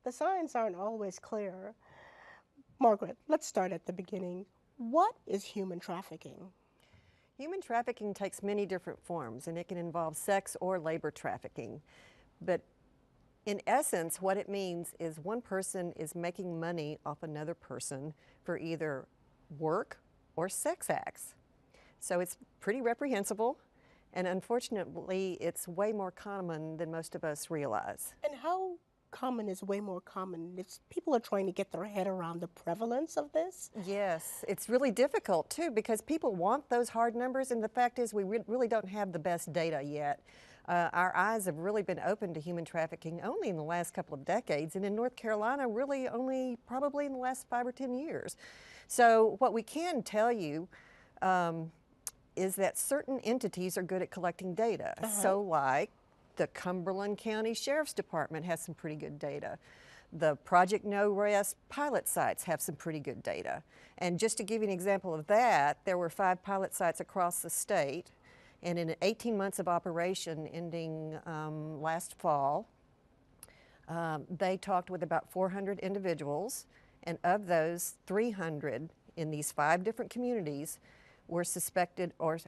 the signs aren't always clear. Margaret, let's start at the beginning. What is human trafficking? Human trafficking takes many different forms, and it can involve sex or labor trafficking. But in essence, what it means is one person is making money off another person for either work or sex acts. So it's pretty reprehensible, and unfortunately, it's way more common than most of us realize. And how common is way more common? It's, people are trying to get their head around the prevalence of this. Yes, it's really difficult too because people want those hard numbers, and the fact is we really don't have the best data yet. Our eyes have really been open to human trafficking only in the last couple of decades, and in North Carolina really only probably in the last 5 or 10 years. So what we can tell you is that certain entities are good at collecting data. So like the Cumberland County Sheriff's Department has some pretty good data. The Project No Rest pilot sites have some pretty good data. And just to give you an example of that, there were 5 pilot sites across the state, and in 18 months of operation ending last fall, they talked with about 400 individuals, and of those, 300 in these 5 different communities were suspected or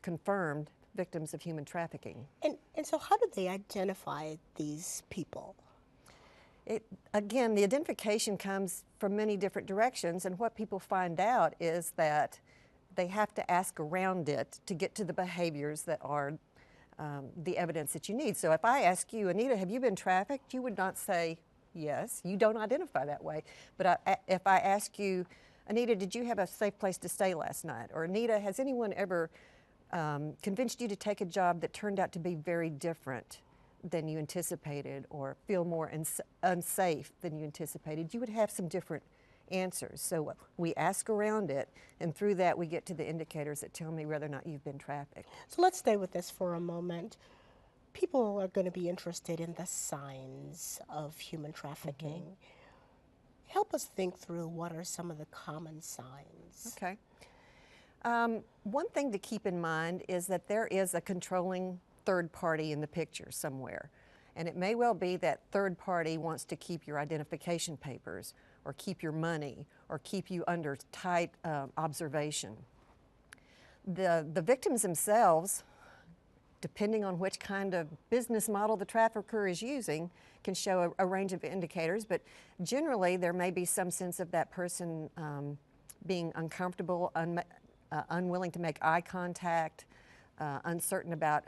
confirmed victims of human trafficking. And so how do they identify these people? Again, the identification comes from many different directions, and what people find out is that they have to ask around it to get to the behaviors that are the evidence that you need. So if I ask you, Anita, have you been trafficked? You would not say yes. You don't identify that way. But if I ask you, Anita, did you have a safe place to stay last night? Or Anita, has anyone ever convinced you to take a job that turned out to be very different than you anticipated, or feel more unsafe than you anticipated? You would have some different answers. So we ask around it, and through that we get to the indicators that tell me whether or not you've been trafficked. So let's stay with this for a moment. People are going to be interested in the signs of human trafficking. Help us think through what are some of the common signs. Okay. One thing to keep in mind is that there is a controlling third party in the picture somewhere. And it may well be that third party wants to keep your identification papers, or keep your money, or keep you under tight observation. The victims themselves, depending on which kind of business model the trafficker is using, can show a range of indicators, but generally there may be some sense of that person being uncomfortable, unwilling to make eye contact, uncertain about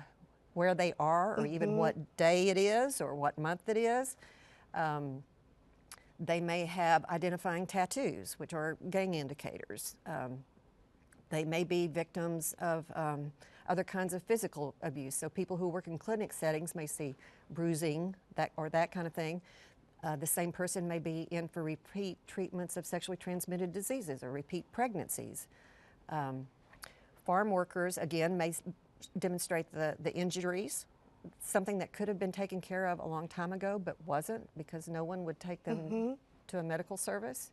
where they are, or even what day it is or what month it is. They may have identifying tattoos, which are gang indicators. They may be victims of other kinds of physical abuse. So people who work in clinic settings may see bruising, that kind of thing. The same person may be in for repeat treatments of sexually transmitted diseases or repeat pregnancies. Farm workers, again, may demonstrate the injuries, something that could have been taken care of a long time ago but wasn't because no one would take them to a medical service.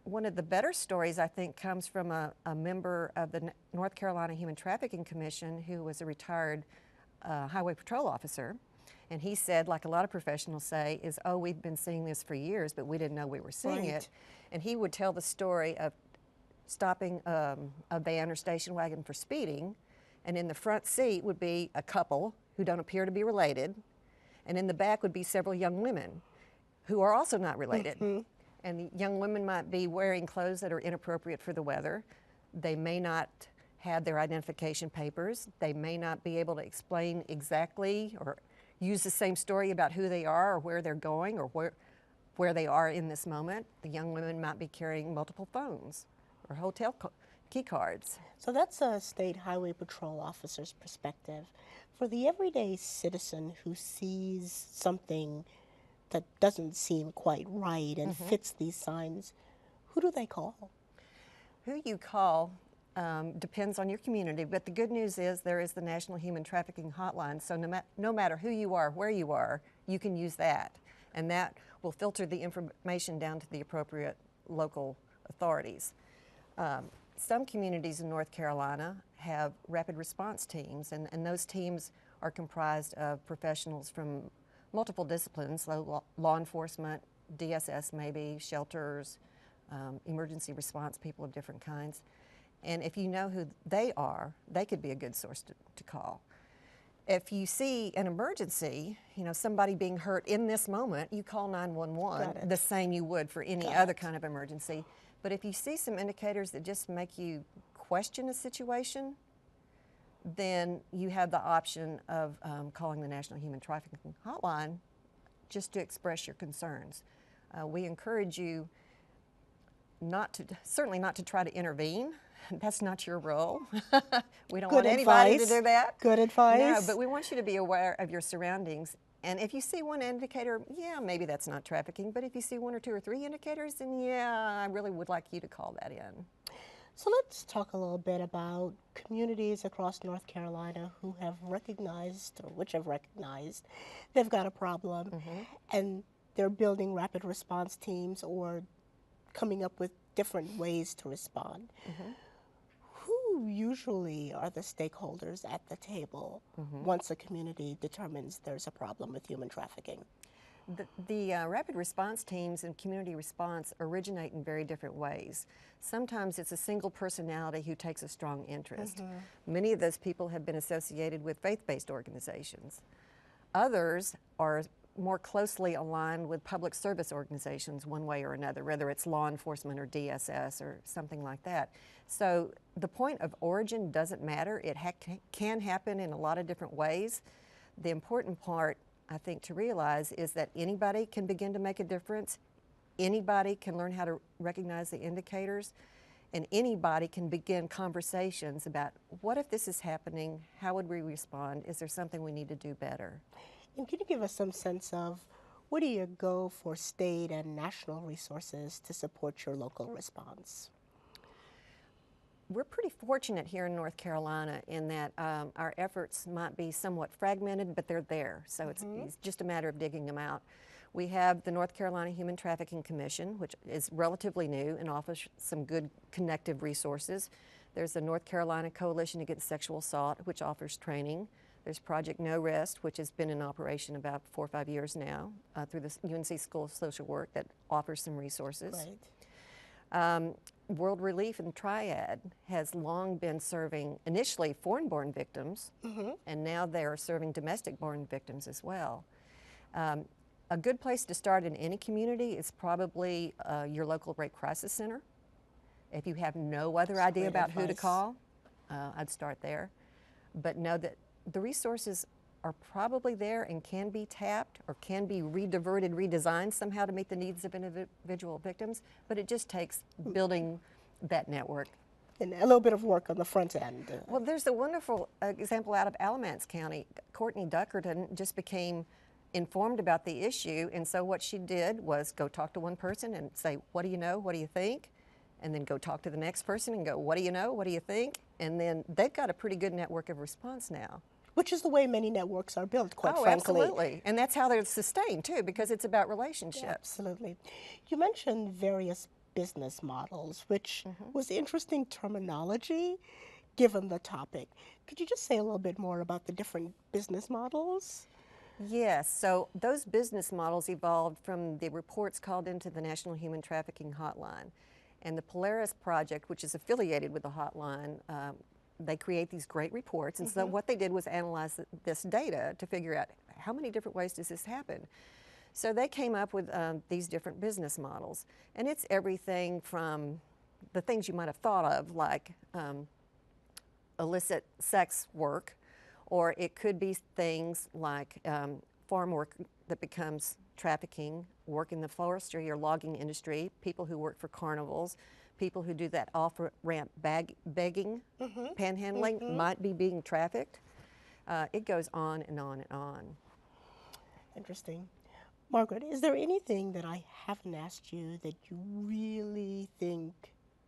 One of the better stories, I think, comes from a member of the North Carolina Human Trafficking Commission who was a retired highway patrol officer. And he said, like a lot of professionals say, is, oh, we've been seeing this for years, but we didn't know we were seeing it. And he would tell the story of stopping a van or station wagon for speeding, and in the front seat would be a couple who don't appear to be related, and in the back would be several young women who are also not related. And the young women might be wearing clothes that are inappropriate for the weather. They may not have their identification papers. They may not be able to explain exactly or use the same story about who they are or where they're going or where they are in this moment. The young women might be carrying multiple phones or hotel key cards. So that's a state highway patrol officer's perspective. For the everyday citizen who sees something that doesn't seem quite right and fits these signs, who do they call? Who you call depends on your community, but the good news is there is the National Human Trafficking Hotline, so no matter who you are, where you are, you can use that, and that will filter the information down to the appropriate local authorities. Some communities in North Carolina have rapid response teams, and those teams are comprised of professionals from multiple disciplines, so law enforcement, DSS maybe, shelters, emergency response people of different kinds. And if you know who they are, they could be a good source to call. If you see an emergency, somebody being hurt in this moment, you call 911 the same you would for any other kind of emergency. But if you see some indicators that just make you question a situation, then you have the option of calling the National Human Trafficking Hotline just to express your concerns. We encourage you certainly not to try to intervene. That's not your role. We don't want anybody to do that. Good advice. No, but we want you to be aware of your surroundings. And if you see one indicator, yeah, maybe that's not trafficking. But if you see one or two or three indicators, then yeah, I really would like you to call that in. So let's talk a little bit about communities across North Carolina who have recognized, or which have recognized, they've got a problem, and they're building rapid response teams or coming up with different ways to respond. Who usually are the stakeholders at the table once a community determines there's a problem with human trafficking? The rapid response teams and community response originate in very different ways. Sometimes it's a single personality who takes a strong interest. Many of those people have been associated with faith-based organizations. Others are more closely aligned with public service organizations one way or another, whether it's law enforcement or DSS or something like that. So the point of origin doesn't matter. It can happen in a lot of different ways. The important part, I think, to realize is that anybody can begin to make a difference. Anybody can learn how to recognize the indicators, and anybody can begin conversations about what if this is happening, how would we respond, is there something we need to do better? And can you give us some sense of where do you go for state and national resources to support your local response? We're pretty fortunate here in North Carolina in that our efforts might be somewhat fragmented, but they're there. So it's just a matter of digging them out. We have the North Carolina Human Trafficking Commission, which is relatively new and offers some good connective resources. There's the North Carolina Coalition Against Sexual Assault, which offers training. There's Project No Rest, which has been in operation about 4 or 5 years now through the UNC-School of Social Work that offers some resources. Right. World Relief and Triad has long been serving initially foreign-born victims, and now they are serving domestic-born victims as well. A good place to start in any community is probably your local rape crisis center. If you have no other idea about who to call, I'd start there. But know that the resources are probably there and can be tapped or can be rediverted, redesigned somehow to meet the needs of individual victims, but it just takes building that network. And a little bit of work on the front end. Well, there's a wonderful example out of Alamance County. Courtney Duckerton just became informed about the issue, and so what she did was go talk to one person and say, what do you know, what do you think? And then go talk to the next person and go, what do you know, what do you think? And then they've got a pretty good network of response now. Which is the way many networks are built, quite frankly. Absolutely. And that's how they're sustained, too, because it's about relationships. Yeah, absolutely. You mentioned various business models, which was interesting terminology given the topic. Could you just say a little bit more about the different business models? Yes. So those business models evolved from the reports called into the National Human Trafficking Hotline. And the Polaris Project, which is affiliated with the hotline, they create these great reports, and so what they did was analyze this data to figure out how many different ways does this happen. So they came up with these different business models, and it's everything from the things you might have thought of, like illicit sex work, or it could be things like farm work that becomes trafficking, work in the forestry or logging industry, people who work for carnivals, people who do that off-ramp begging, panhandling, might be being trafficked. It goes on and on and on. Interesting. Margaret, is there anything that I haven't asked you that you really think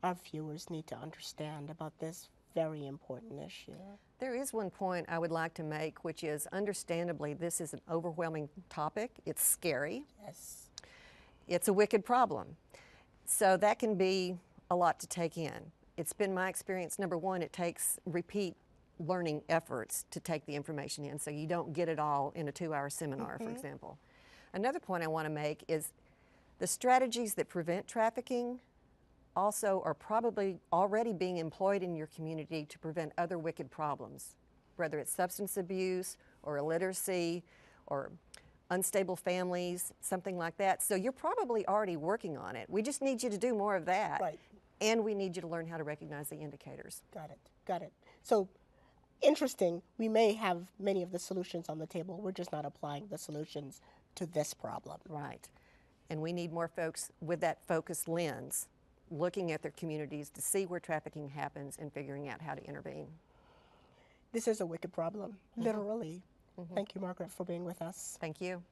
our viewers need to understand about this very important issue? There is one point I would like to make, which is understandably this is an overwhelming topic. It's scary. Yes. It's a wicked problem. So that can be a lot to take in. It's been my experience, number one, it takes repeat learning efforts to take the information in, so you don't get it all in a 2-hour seminar, for example. Another point I want to make is the strategies that prevent trafficking also are probably already being employed in your community to prevent other wicked problems, whether it's substance abuse or illiteracy or unstable families, something like that. So you're probably already working on it. We just need you to do more of that. Right. And we need you to learn how to recognize the indicators. Got it. Got it. So interesting. We may have many of the solutions on the table. We're just not applying the solutions to this problem. Right. And we need more folks with that focused lens, looking at their communities to see where trafficking happens and figuring out how to intervene. This is a wicked problem, literally. Thank you, Margaret, for being with us. Thank you.